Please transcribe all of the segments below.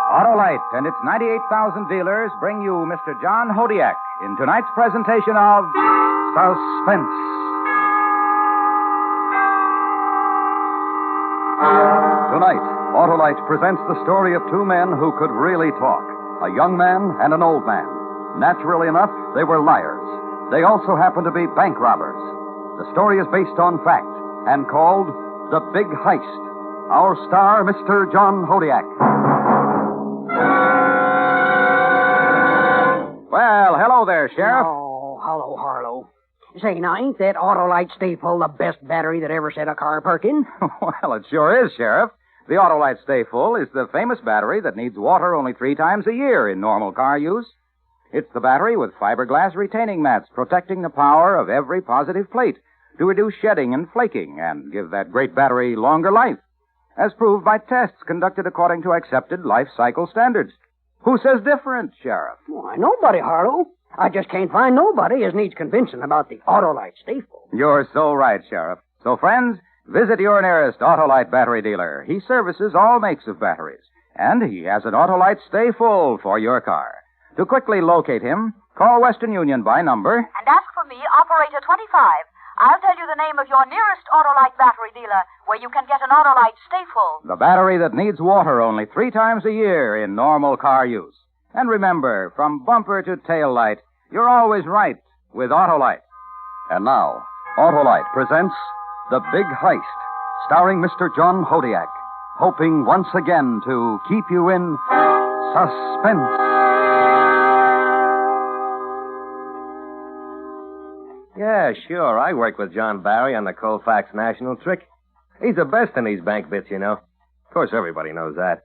Autolite and its 98,000 dealers bring you Mr. John Hodiak in tonight's presentation of Suspense. Tonight, Autolite presents the story of two men who could really talk, a young man and an old man. Naturally enough, they were liars. They also happened to be bank robbers. The story is based on fact and called The Big Heist. Our star, Mr. John Hodiak. Well, hello there, Sheriff. Oh, hello, Harlow. Say, now, ain't that Autolite Stay Full the best battery that ever set a car perking? Well, it sure is, Sheriff. The Autolite Stay Full is the famous battery that needs water only 3 times a year in normal car use. It's the battery with fiberglass retaining mats protecting the power of every positive plate to reduce shedding and flaking and give that great battery longer life, as proved by tests conducted according to accepted life cycle standards. Who says different, Sheriff? Why, nobody, Harlow. I just can't find nobody as needs convincing about the Autolite Stay Full. You're so right, Sheriff. So, friends, visit your nearest Autolite battery dealer. He services all makes of batteries, and he has an Autolite Stay Full for your car. To quickly locate him, call Western Union by number and ask for me, Operator 25. I'll tell you the name of your nearest Autolite battery dealer where you can get an Autolite Stay Full. The battery that needs water only 3 times a year in normal car use. And remember, from bumper to tail light, you're always right with Autolite. And now, Autolite presents The Big Heist, starring Mr. John Hodiak, hoping once again to keep you in suspense. Yeah, sure. I work with John Barry on the Colfax National Trick. He's the best in these bank bits, you know. Of course, everybody knows that.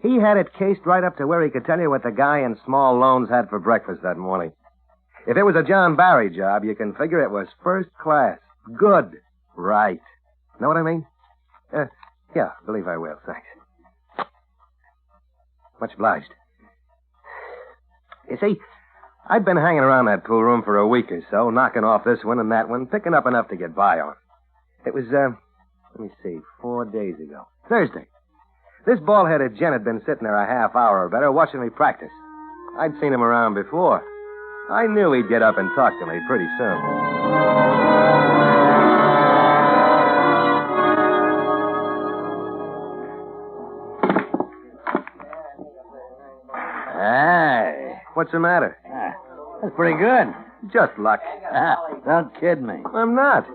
He had it cased right up to where he could tell you what the guy in small loans had for breakfast that morning. If it was a John Barry job, you can figure it was first class. Good. Right. Know what I mean? Yeah, believe I will. Thanks. Much obliged. You see, I'd been hanging around that pool room for a week or so, knocking off this one and that one, picking up enough to get by on. It was, 4 days ago. Thursday. This bald-headed gent had been sitting there a half hour or better watching me practice. I'd seen him around before. I knew he'd get up and talk to me pretty soon. Hey. What's the matter? That's pretty good. Just luck. Don't kid me. I'm not.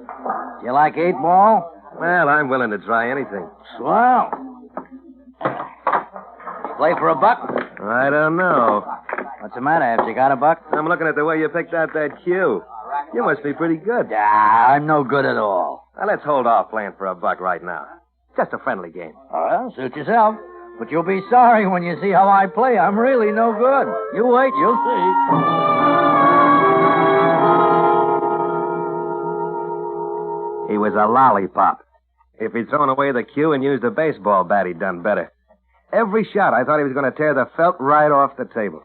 You like 8-ball? Well, I'm willing to try anything. Swell. Play for a buck? I don't know. What's the matter? Have you got a buck? I'm looking at the way you picked out that cue. You must be pretty good. I'm no good at all. Now, let's hold off playing for a buck right now. Just a friendly game. Well, suit yourself. But you'll be sorry when you see how I play. I'm really no good. You wait, you'll see. He was a lollipop. If he'd thrown away the cue and used a baseball bat, he'd done better. Every shot, I thought he was going to tear the felt right off the table.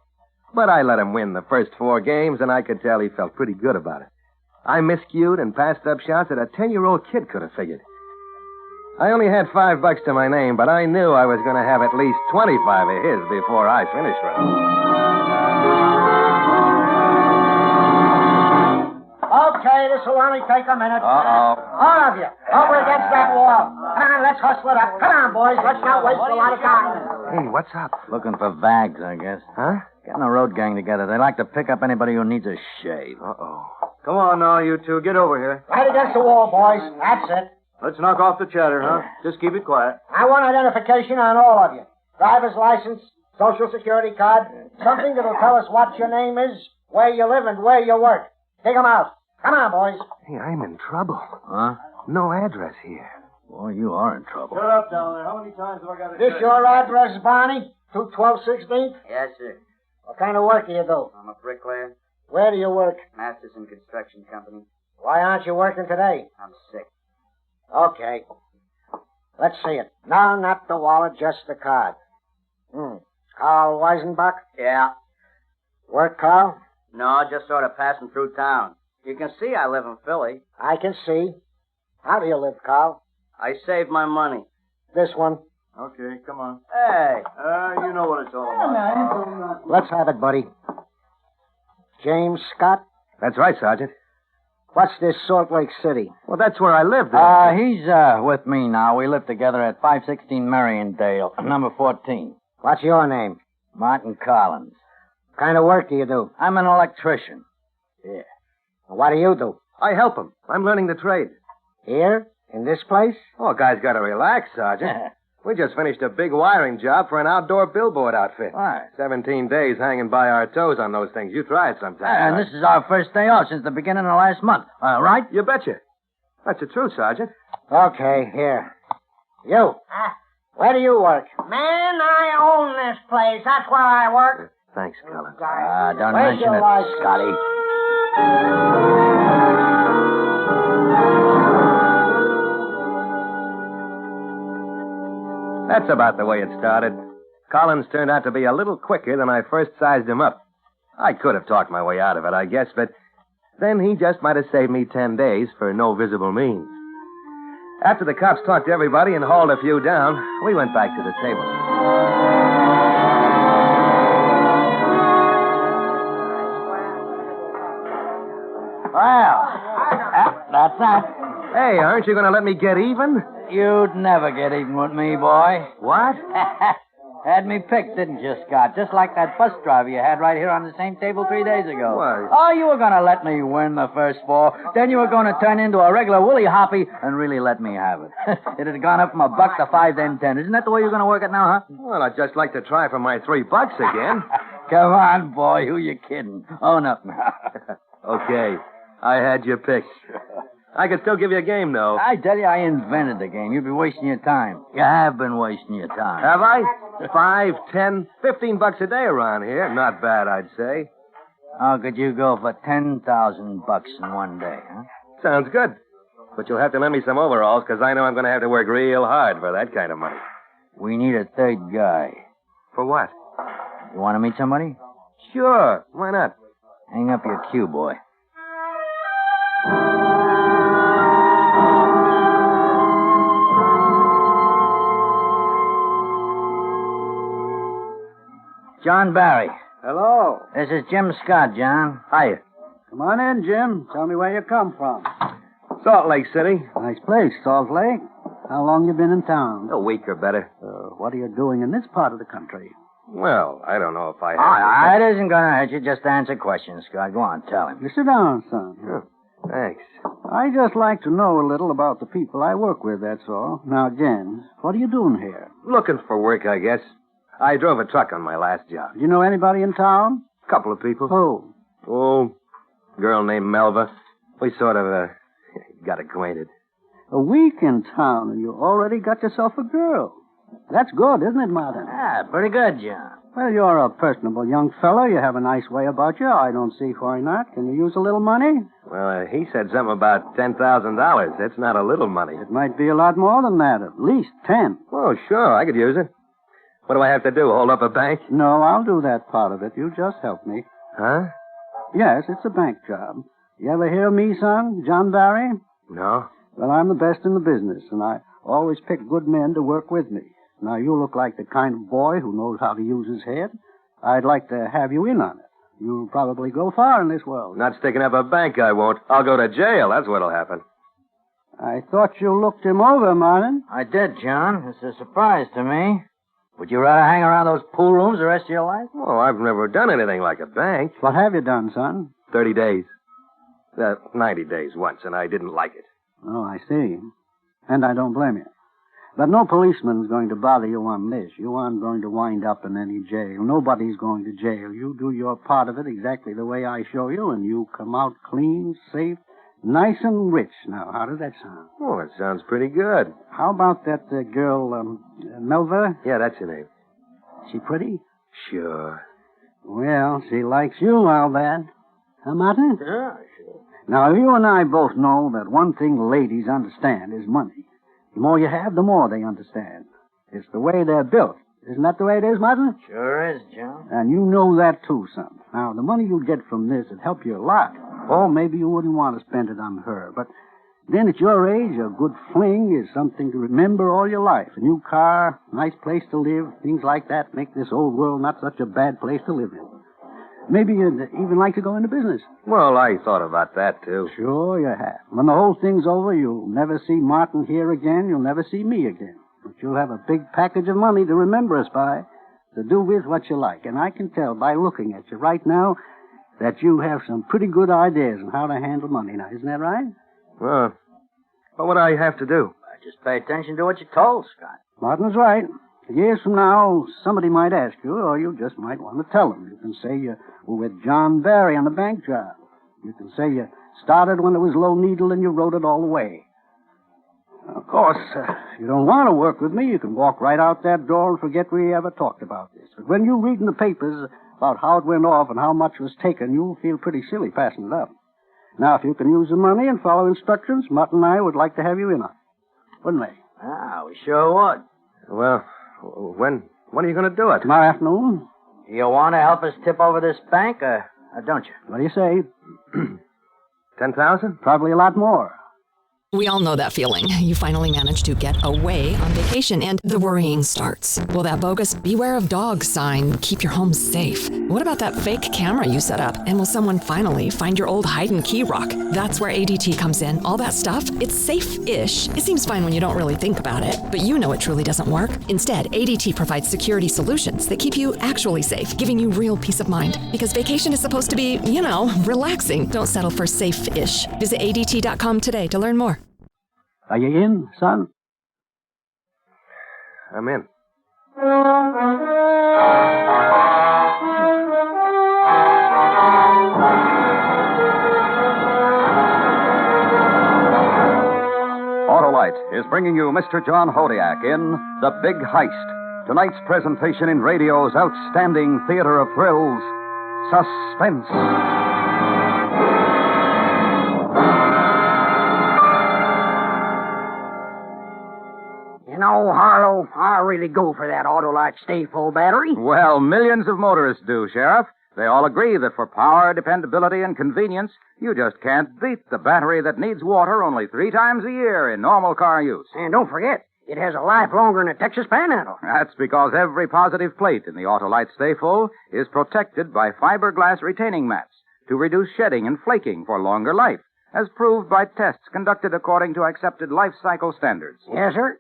But I let him win the first 4 games, and I could tell he felt pretty good about it. I miscued and passed up shots that a 10-year-old kid could have figured. I only had $5 to my name, but I knew I was going to have at least 25 of his before I finished with him. Okay, this will only take a minute. Uh-oh. All of you, over against that wall. Come on, let's hustle it up. Come on, boys, let's not waste a lot of time. Hey, what's up? Looking for vags, I guess. Huh? Getting a road gang together. They like to pick up anybody who needs a shave. Uh-oh. Come on now, you two. Get over here. Right against the wall, boys. That's it. Let's knock off the chatter, huh? Just keep it quiet. I want identification on all of you. Driver's license, social security card, something that'll tell us what your name is, where you live, and where you work. Take 'em out. Come on, boys. Hey, I'm in trouble. Huh? No address here. Boy, you are in trouble. Shut up down there. How many times have I got to This your address, Barney? 212-16th? Yes, sir. What kind of work do you do? I'm a bricklayer. Where do you work? Masterson Construction Company. Why aren't you working today? I'm sick. Okay. Let's see it. No, not the wallet, just the card. Carl Weisenbach? Yeah. Work, Carl? No, just sort of passing through town. You can see I live in Philly. I can see. How do you live, Carl? I saved my money. This one? Okay, come on. Hey. You know what it's all about. Let's have it, buddy. James Scott? That's right, Sergeant. What's this Salt Lake City? Well, that's where I lived. He's with me now. We live together at 516 Mariondale, number 14. What's your name? Martin Collins. What kind of work do you do? I'm an electrician. Yeah. What do you do? I help him. I'm learning the trade. Here? In this place? Oh, guy's got to relax, Sergeant. We just finished a big wiring job for an outdoor billboard outfit. Why? 17 days hanging by our toes on those things. You try it sometime. And this is our first day off since the beginning of last month. Right? You betcha. That's the truth, Sergeant. Okay, here. You. Where do you work? Man, I own this place. That's where I work. Thanks, Collins. Don't Where's mention your it, license? Scotty. That's about the way it started. Collins turned out to be a little quicker than I first sized him up. I could have talked my way out of it, I guess, but then he just might have saved me 10 days for no visible means. After the cops talked to everybody and hauled a few down, we went back to the table. Well, that's that. Hey, aren't you going to let me get even? You'd never get even with me, boy. What? Had me picked, didn't you, Scott? Just like that bus driver you had right here on the same table 3 days ago. Why? Oh, you were going to let me win the first 4. Then you were going to turn into a regular woolly hoppy and really let me have it. It had gone up from $1 to 5, then 10. Isn't that the way you're going to work it now, huh? Well, I'd just like to try for my $3 again. Come on, boy. Who you kidding? Own up now. Okay. I had you picked. I could still give you a game, though. I tell you, I invented the game. You'd be wasting your time. You have been wasting your time. Have I? 5, 10, $15 a day around here. Not bad, I'd say. How could you go for $10,000 in one day, huh? Sounds good. But you'll have to lend me some overalls, because I know I'm going to have to work real hard for that kind of money. We need a third guy. For what? You want to meet somebody? Sure. Why not? Hang up your cue, boy. John Barry. Hello. This is Jim Scott, John. Hiya. Come on in, Jim. Tell me where you come from. Salt Lake City. Nice place, Salt Lake. How long you been in town? A week or better. What are you doing in this part of the country? Well, I don't know if I have... It isn't going to hurt you. Just answer questions, Scott. Go on, tell him. You sit down, son. Oh, thanks. I just like to know a little about the people I work with, that's all. Now, Jen, what are you doing here? Looking for work, I guess. I drove a truck on my last job. Do you know anybody in town? Couple of people. Who? Oh, girl named Melva. We sort of, got acquainted. A week in town, and you already got yourself a girl. That's good, isn't it, Martin? Pretty good, John. Well, you're a personable young fellow. You have a nice way about you. I don't see why not. Can you use a little money? Well, he said something about $10,000. That's not a little money. It might be a lot more than that. At least 10. Oh, sure. I could use it. What do I have to do? Hold up a bank? No, I'll do that part of it. You just help me. Huh? Yes, it's a bank job. You ever hear of me, son? John Barry? No. Well, I'm the best in the business, and I always pick good men to work with me. Now, you look like the kind of boy who knows how to use his head. I'd like to have you in on it. You'll probably go far in this world. Not sticking up a bank, I won't. I'll go to jail. That's what'll happen. I thought you looked him over, Martin. I did, John. It's a surprise to me. Would you rather hang around those pool rooms the rest of your life? Oh, I've never done anything like a bank. What have you done, son? 30 days. 90 days once, and I didn't like it. Oh, I see. And I don't blame you. But no policeman's going to bother you on this. You aren't going to wind up in any jail. Nobody's going to jail. You do your part of it exactly the way I show you, and you come out clean, safe, nice and rich. Now, how does that sound? Oh, it sounds pretty good. How about that girl, Melva? Yeah, that's her name. She pretty? Sure. Well, she likes you, I'll bet. Huh, Martin? Yeah, sure. Now, you and I both know that one thing ladies understand is money. The more you have, the more they understand. It's the way they're built. Isn't that the way it is, Martin? Sure is, John. And you know that, too, son. Now, the money you get from this would help you a lot. Or maybe you wouldn't want to spend it on her. But Then at your age, a good fling is something to remember all your life. A new car, nice place to live, things like that make this old world not such a bad place to live in. Maybe you'd even like to go into business. Well, I thought about that, too. Sure you have. When the whole thing's over, you'll never see Martin here again. You'll never see me again. But you'll have a big package of money to remember us by, to do with what you like. And I can tell by looking at you right now that you have some pretty good ideas on how to handle money now. Isn't that right? Well, what would I have to do? Just pay attention to what you're told, Scott. Martin's right. Years from now, somebody might ask you, or you just might want to tell them. You can say you were with John Barry on the bank job. You can say you started when it was low needle and you wrote it all the way. Of course, if you don't want to work with me, you can walk right out that door and forget we ever talked about this. But when you read in the papers about how it went off and how much was taken, you'll feel pretty silly passing it up. Now, if you can use the money and follow instructions, Martin and I would like to have you in on it. Wouldn't we? Ah, we sure would. Well, when are you going to do it? Tomorrow afternoon. You want to help us tip over this bank, or don't you? What do you say? 10,000? Probably a lot more. We all know that feeling. You finally manage to get away on vacation and the worrying starts. Will that bogus beware of dogs sign keep your home safe? What about that fake camera you set up? And will someone finally find your old hide and key rock? That's where ADT comes in. All that stuff, it's safe-ish. It seems fine when you don't really think about it, but you know it truly doesn't work. Instead, ADT provides security solutions that keep you actually safe, giving you real peace of mind. Because vacation is supposed to be, relaxing. Don't settle for safe-ish. Visit ADT.com today to learn more. Are you in, son? I'm in. Autolite is bringing you Mr. John Hodiak in The Big Heist. Tonight's presentation in radio's outstanding theater of thrills, Suspense. No, Harlow, I really go for that Autolite Stay Full battery. Well, millions of motorists do, Sheriff. They all agree that for power, dependability, and convenience, you just can't beat the battery that needs water only 3 times a year in normal car use. And don't forget, it has a life longer than a Texas Panhandle. That's because every positive plate in the Autolite Stay Full is protected by fiberglass retaining mats to reduce shedding and flaking for longer life, as proved by tests conducted according to accepted life cycle standards. Yes, sir.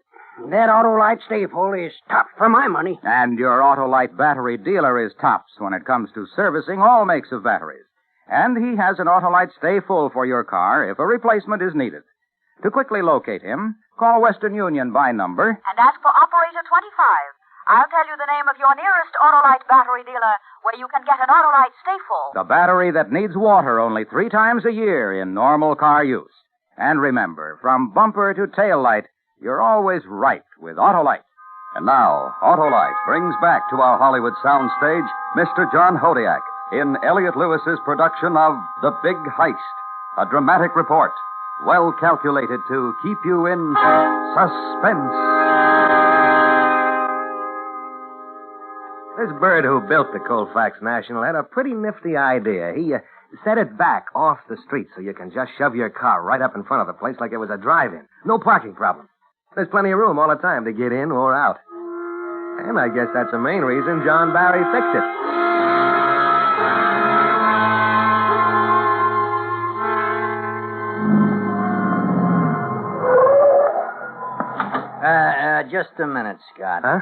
That Autolite Stay Full is top for my money. And your Autolite battery dealer is tops when it comes to servicing all makes of batteries. And he has an Autolite Stay Full for your car if a replacement is needed. To quickly locate him, call Western Union by number And ask for operator 25. I'll tell you the name of your nearest Autolite battery dealer where you can get an Autolite Stay Full. the battery that needs water only 3 times a year in normal car use. And remember, from bumper to tail light, you're always right with Autolite. And now, Autolite brings back to our Hollywood soundstage Mr. John Hodiak in Elliot Lewis's production of The Big Heist, a dramatic report well calculated to keep you in suspense. This bird who built the Colfax National had a pretty nifty idea. He set it back off the street so you can just shove your car right up in front of the place like it was a drive-in. No parking problem. There's plenty of room all the time to get in or out. And I guess that's the main reason John Barry fixed it. Just a minute, Scott. Huh?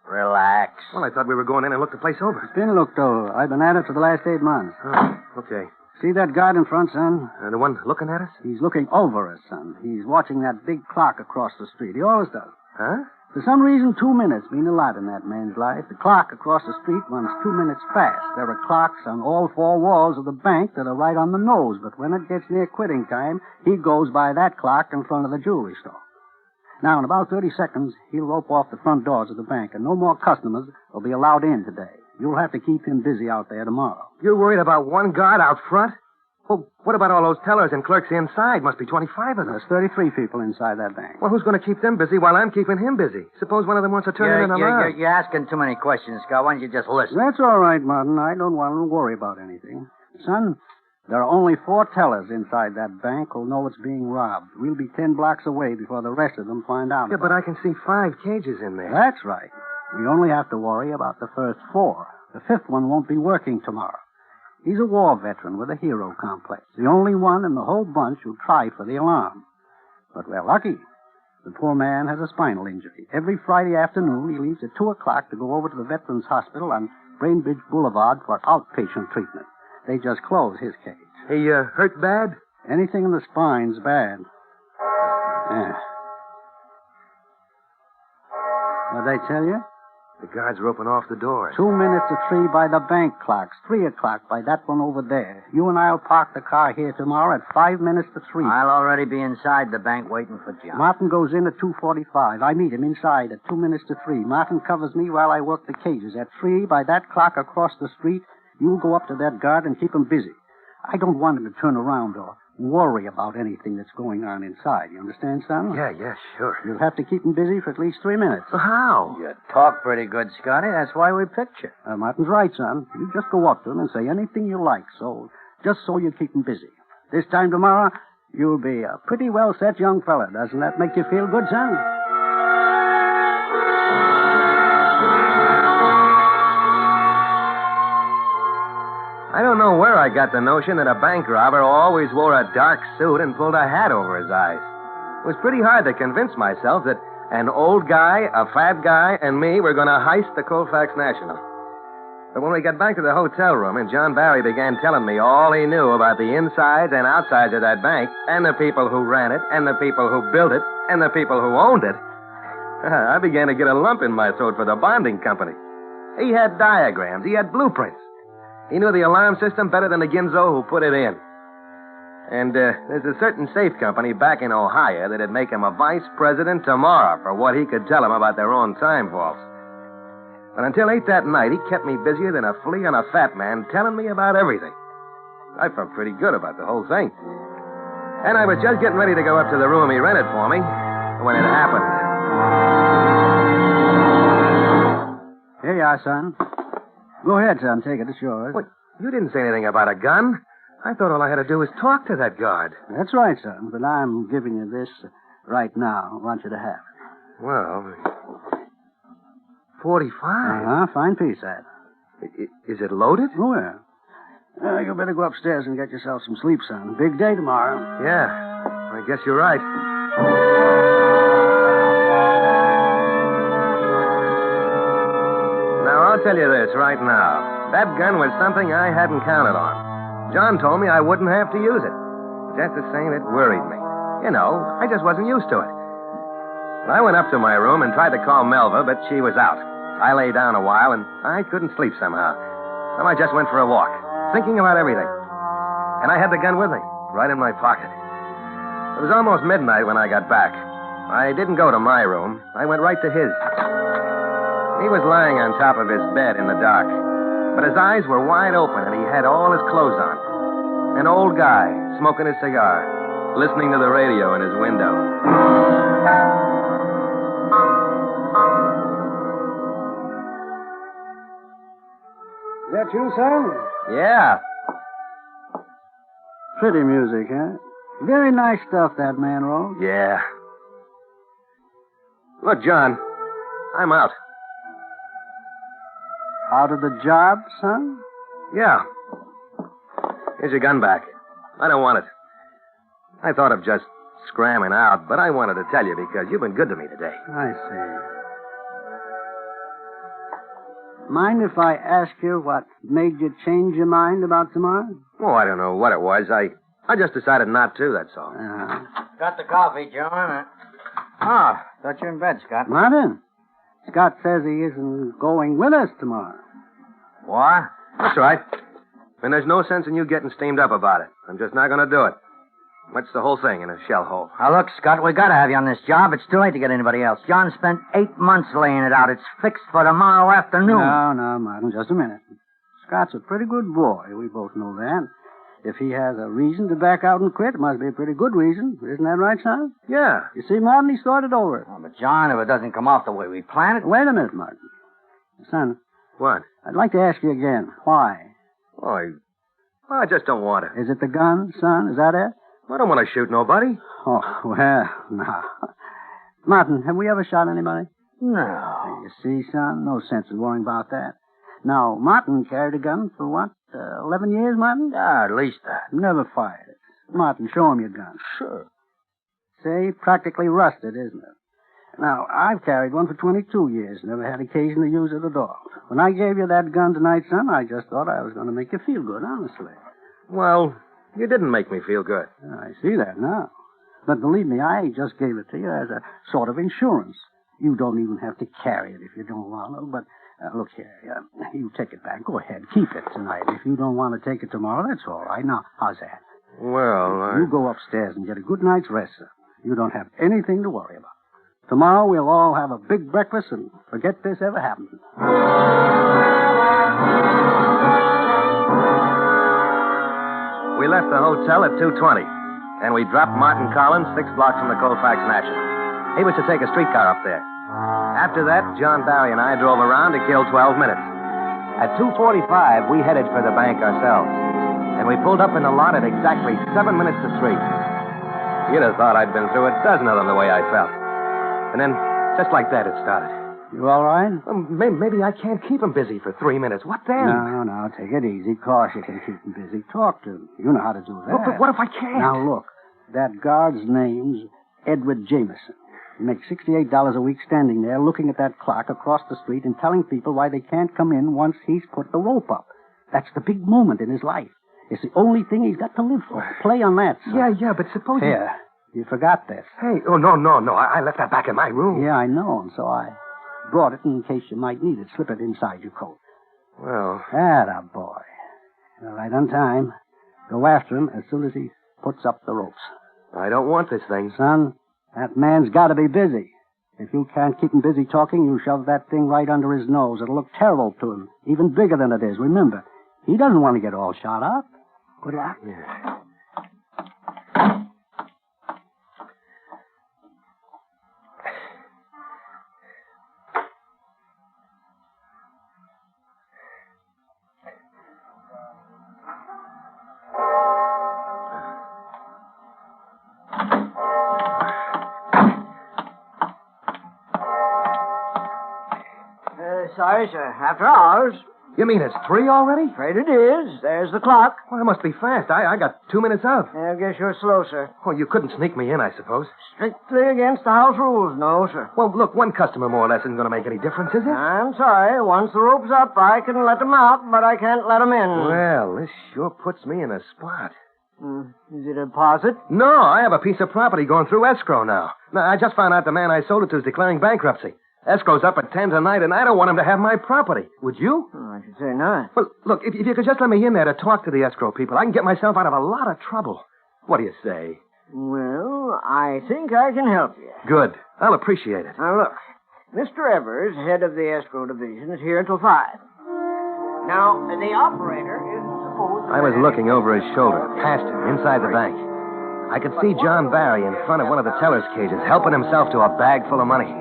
Relax. Well, I thought we were going in and looked the place over. It's been looked over. I've been at it for the last 8 months. Oh, okay. See that guard in front, son? The one looking at us? He's looking over us, son. He's watching that big clock across the street. He always does. Huh? For some reason, 2 minutes mean a lot in that man's life. The clock across the street runs 2 minutes fast. There are clocks on all 4 walls of the bank that are right on the nose, but when it gets near quitting time, he goes by that clock in front of the jewelry store. Now, in about 30 seconds, he'll rope off the front doors of the bank, and no more customers will be allowed in today. You'll have to keep him busy out there tomorrow. You're worried about one guard out front? Well, what about all those tellers and clerks inside? Must be 25 of them. There's 33 people inside that bank. Well, who's going to keep them busy while I'm keeping him busy? Suppose one of them wants to turn in an alarm. You're asking too many questions, Scott. Why don't you just listen? That's all right, Martin. I don't want to worry about anything. Son, There are only 4 tellers inside that bank who'll know it's being robbed. We'll be 10 blocks away before the rest of them find out. Yeah, but I can see 5 cages in there. That's right. We only have to worry about the first 4. The 5th one won't be working tomorrow. He's a war veteran with a hero complex. The only one in the whole bunch who'll try for the alarm. But we're lucky. The poor man has a spinal injury. Every Friday afternoon, he leaves at 2 o'clock to go over to the Veterans Hospital on Brainbridge Boulevard for outpatient treatment. They just closed his cage. He hurt bad? Anything in the spine's bad. Yeah. What'd they tell you? The guards are open off the door. 2 minutes to 3 by the bank clocks. 3 o'clock by that one over there. You and I'll park the car here tomorrow at 5 minutes to 3. I'll already be inside the bank waiting for John. Martin goes in at 2:45. I meet him inside at 2 minutes to 3. Martin covers me while I work the cages. At 3, by that clock across the street, you'll go up to that guard and keep him busy. I don't want him to turn around or worry about anything that's going on inside. You understand, son? Yeah, sure. You'll have to keep him busy for at least 3 minutes. So how? You talk pretty good, Scotty. That's why we picked you. Martin's right, son. You just go up to him and say anything you like, just so you keep him busy. This time tomorrow, you'll be a pretty well-set young fella. Doesn't that make you feel good, son? I don't know where I got the notion that a bank robber always wore a dark suit and pulled a hat over his eyes. It was pretty hard to convince myself that an old guy, a fat guy, and me were going to heist the Colfax National. But when we got back to the hotel room and John Barry began telling me all he knew about the insides and outsides of that bank, and the people who ran it, and the people who built it, and the people who owned it, I began to get a lump in my throat for the bonding company. He had diagrams. He had blueprints. He knew the alarm system better than the Ginzo who put it in. And there's a certain safe company back in Ohio that'd make him a vice president tomorrow for what he could tell them about their own time vaults. But until 8 that night, he kept me busier than a flea on a fat man, telling me about everything. I felt pretty good about the whole thing. And I was just getting ready to go up to the room he rented for me when it happened. Here you are, son. Go ahead, son. Take it. It's yours. What? You didn't say anything about a gun. I thought all I had to do was talk to that guard. That's right, son. But I'm giving you this right now. I want you to have it. Well, 45. Fine piece, that. Is it loaded? Oh, yeah. You better go upstairs and get yourself some sleep, son. Big day tomorrow. Yeah, I guess you're right. Now, I'll tell you this right now. That gun was something I hadn't counted on. John told me I wouldn't have to use it. Just the same, it worried me. You know, I just wasn't used to it. I went up to my room and tried to call Melva, but she was out. I lay down a while, and I couldn't sleep somehow. So I just went for a walk, thinking about everything. And I had the gun with me, right in my pocket. It was almost midnight when I got back. I didn't go to my room. I went right to his. He was lying on top of his bed in the dark. But his eyes were wide open, and he had all his clothes on. An old guy, smoking a cigar, listening to the radio in his window. Is that you, son? Yeah. Pretty music, huh? Very nice stuff that man wrote. Yeah. Look, John, I'm out. Out of the job, son? Yeah. Here's your gun back. I don't want it. I thought of just scramming out, but I wanted to tell you because you've been good to me today. I see. Mind if I ask you what made you change your mind about tomorrow? Oh, I don't know what it was. I just decided not to, that's all. Got the coffee, John. Thought you're in bed, Scott. Martin, Scott says he isn't going with us tomorrow. What? That's right. And there's no sense in you getting steamed up about it. I'm just not going to do it. What's the whole thing in a shell hole? Now, look, Scott, we got to have you on this job. It's too late to get anybody else. John spent 8 months laying it out. It's fixed for tomorrow afternoon. No, Martin, just a minute. Scott's a pretty good boy. We both know that. If he has a reason to back out and quit, it must be a pretty good reason. Isn't that right, son? Yeah. You see, Martin, he started over. Oh, but, John, if it doesn't come off the way we planned it... Wait a minute, Martin. Son. What? I'd like to ask you again. Why? Oh, I just don't want to. Is it the gun, son? Is that it? I don't want to shoot nobody. Oh, well, no. Martin, have we ever shot anybody? No. You see, son, no sense in worrying about that. Now, Martin carried a gun for what, 11 years, Martin? At least that. Never fired it. Martin, show him your gun. Sure. See, practically rusted, isn't it? Now, I've carried one for 22 years, never had occasion to use it at all. When I gave you that gun tonight, son, I just thought I was going to make you feel good, honestly. Well, you didn't make me feel good. I see that now. But believe me, I just gave it to you as a sort of insurance. You don't even have to carry it if you don't want to, but look here, you take it back. Go ahead, keep it tonight. If you don't want to take it tomorrow, that's all right. Now, how's that? Well, You go upstairs and get a good night's rest, sir. You don't have anything to worry about. Tomorrow we'll all have a big breakfast and forget this ever happened. we left the hotel at 2:20, and we dropped Martin Collins 6 blocks from the Colfax National. He was to take a streetcar up there. After that, John Barry and I drove around to kill 12 minutes. At 2:45, we headed for the bank ourselves, and we pulled up in the lot at exactly 7 minutes to 3. You'd have thought I'd been through a dozen of them the way I felt. And then, just like that, it started. You all right? Maybe I can't keep him busy for 3 minutes. What then? No, take it easy. Of course you can keep him busy. Talk to him. You know how to do that. But what if I can't? Now, look, that guard's name's Edward Jameson. He makes $68 a week standing there looking at that clock across the street and telling people why they can't come in once he's put the rope up. That's the big moment in his life. It's the only thing he's got to live for. Play on that, son. Yeah, but suppose... Here, you forgot this. Hey, no. I left that back in my room. Yeah, I know, and so I brought it in case you might need it. Slip it inside your coat. Well... Atta boy. All right, on time. Go after him as soon as he puts up the ropes. I don't want this thing. Son, that man's got to be busy. If you can't keep him busy talking, you shove that thing right under his nose. It'll look terrible to him, even bigger than it is. Remember, he doesn't want to get all shot up. Good luck. Yeah. Sorry, sir. After hours. You mean it's 3 already? Afraid it is. There's the clock. Well, that must be fast. I got 2 minutes out. I guess you're slow, sir. Well, you couldn't sneak me in, I suppose. Strictly against the house rules. No, sir. Well, look, one customer more or less isn't going to make any difference, is it? I'm sorry. Once the rope's up, I can let them out, but I can't let them in. Well, this sure puts me in a spot. Is it a deposit? No, I have a piece of property going through escrow now. I just found out the man I sold it to is declaring bankruptcy. Escrow's up at 10 tonight, and I don't want him to have my property. Would you? I should say not. Well, look, if you could just let me in there to talk to the escrow people, I can get myself out of a lot of trouble. What do you say? Well, I think I can help you. Good. I'll appreciate it. Now, look. Mr. Evers, head of the escrow division, is here until 5. Now, the operator isn't supposed to... I was looking over his shoulder, past him, inside the bank. I could see John Barry in front of one of the teller's cages, helping himself to a bag full of money.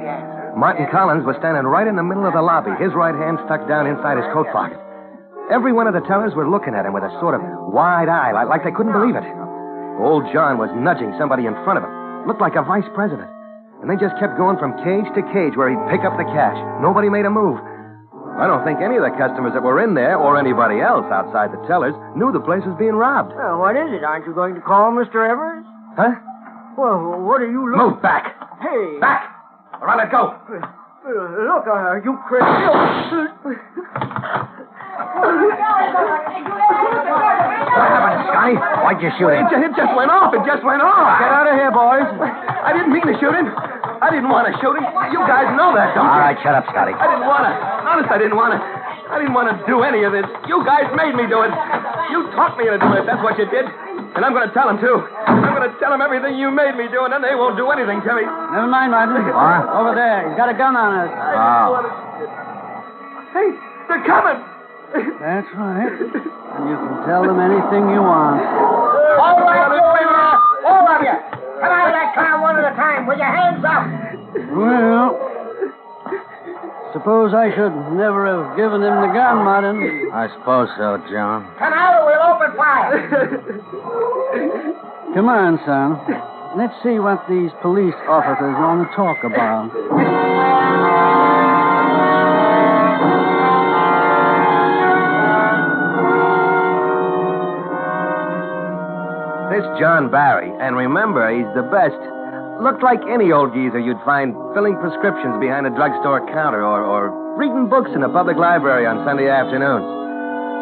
Martin Collins was standing right in the middle of the lobby, his right hand stuck down inside his coat pocket. Every one of the tellers were looking at him with a sort of wide eye, like they couldn't believe it. Old John was nudging somebody in front of him. Looked like a vice president. And they just kept going from cage to cage where he'd pick up the cash. Nobody made a move. I don't think any of the customers that were in there, or anybody else outside the tellers, knew the place was being robbed. Well, what is it? Aren't you going to call Mr. Evers? Huh? Well, what are you looking... Move back! Hey! Back! All right, let go! Look, are you crazy? What happened, Scotty? Why'd you shoot him? It just went off. It just went off. Get out of here, boys. I didn't mean to shoot him. I didn't want to shoot him. You guys know that, don't you? All right, shut up, Scotty. I didn't want to. Honest, I didn't want to. I didn't want to do any of this. You guys made me do it. You taught me to do it. That's what you did. And I'm going to tell them, too. I'm going to tell them everything you made me do, and then they won't do anything to me. Never mind, Martin. What? Over there. He's got a gun on us. Oh. Hey, they're coming. That's right. And you can tell them anything you want. All right, all of you. Come out of that car one at a time with your hands up. Well, suppose I should never have given him the gun, Martin. I suppose so, John. Come out or we'll open open fire. Come on, son. Let's see what these police officers want to talk about. This John Barry, and remember, he's the best. Looked like any old geezer you'd find filling prescriptions behind a drugstore counter or reading books in a public library on Sunday afternoons.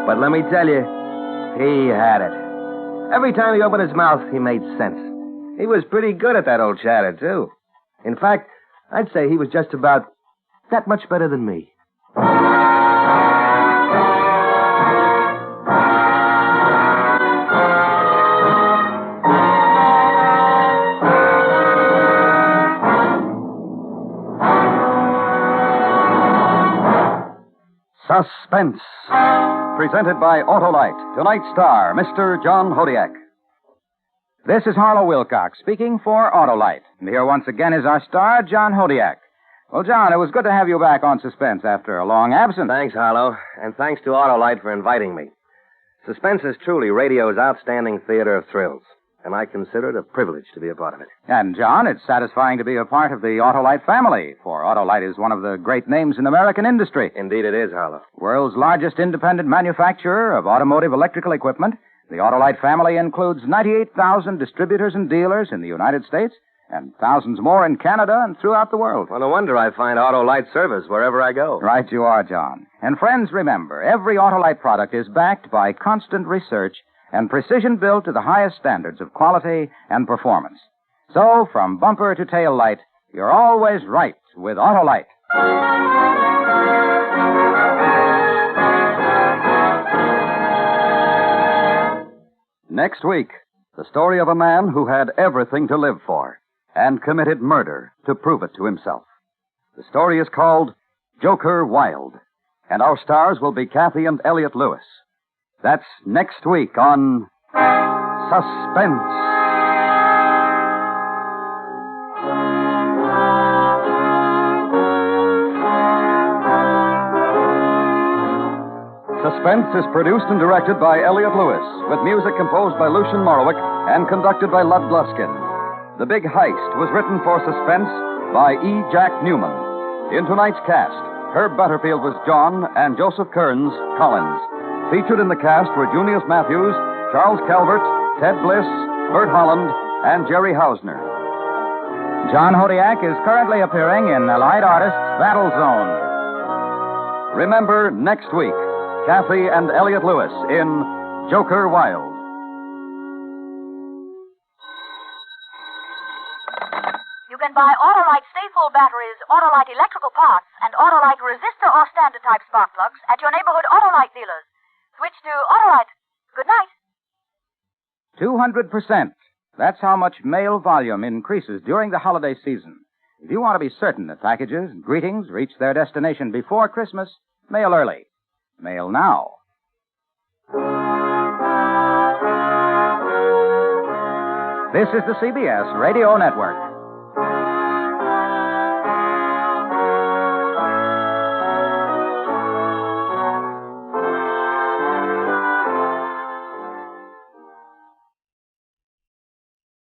But let me tell you, he had it. Every time he opened his mouth, he made sense. He was pretty good at that old chatter, too. In fact, I'd say he was just about that much better than me. Suspense. Presented by Autolite. Tonight's star, Mr. John Hodiak. This is Harlow Wilcox speaking for Autolite. And here once again is our star, John Hodiak. Well, John, it was good to have you back on Suspense after a long absence. Thanks, Harlow, and thanks to Autolite for inviting me. Suspense is truly radio's outstanding theater of thrills, and I consider it a privilege to be a part of it. And, John, it's satisfying to be a part of the Autolite family, for Autolite is one of the great names in American industry. Indeed it is, Harlow. World's largest independent manufacturer of automotive electrical equipment, the Autolite family includes 98,000 distributors and dealers in the United States and thousands more in Canada and throughout the world. Well, no wonder I find Autolite service wherever I go. Right you are, John. And friends, remember, every Autolite product is backed by constant research and precision built to the highest standards of quality and performance. So, from bumper to tail light, you're always right with Autolite. Next week, the story of a man who had everything to live for and committed murder to prove it to himself. The story is called Joker Wilde, and our stars will be Kathy and Elliot Lewis. That's next week on Suspense. Suspense is produced and directed by Elliot Lewis, with music composed by Lucien Morawick and conducted by Lud Gluskin. The Big Heist was written for Suspense by E. Jack Newman. In tonight's cast, Herb Butterfield was John and Joseph Kearns, Collins. Featured in the cast were Junius Matthews, Charles Calvert, Ted Bliss, Bert Holland, and Jerry Hausner. John Hodiak is currently appearing in Allied Artists' Battle Zone. Remember, next week, Kathy and Elliot Lewis in Joker Wilde. You can buy Autolite Stay-Full batteries, Autolite electrical parts, and Autolite resistor or standard-type spark plugs at your neighborhood Autolite dealers. Switch to Autolite. Good night. 200%. That's how much mail volume increases during the holiday season. If you want to be certain that packages and greetings reach their destination before Christmas, mail early. Mail now. This is the CBS Radio Network.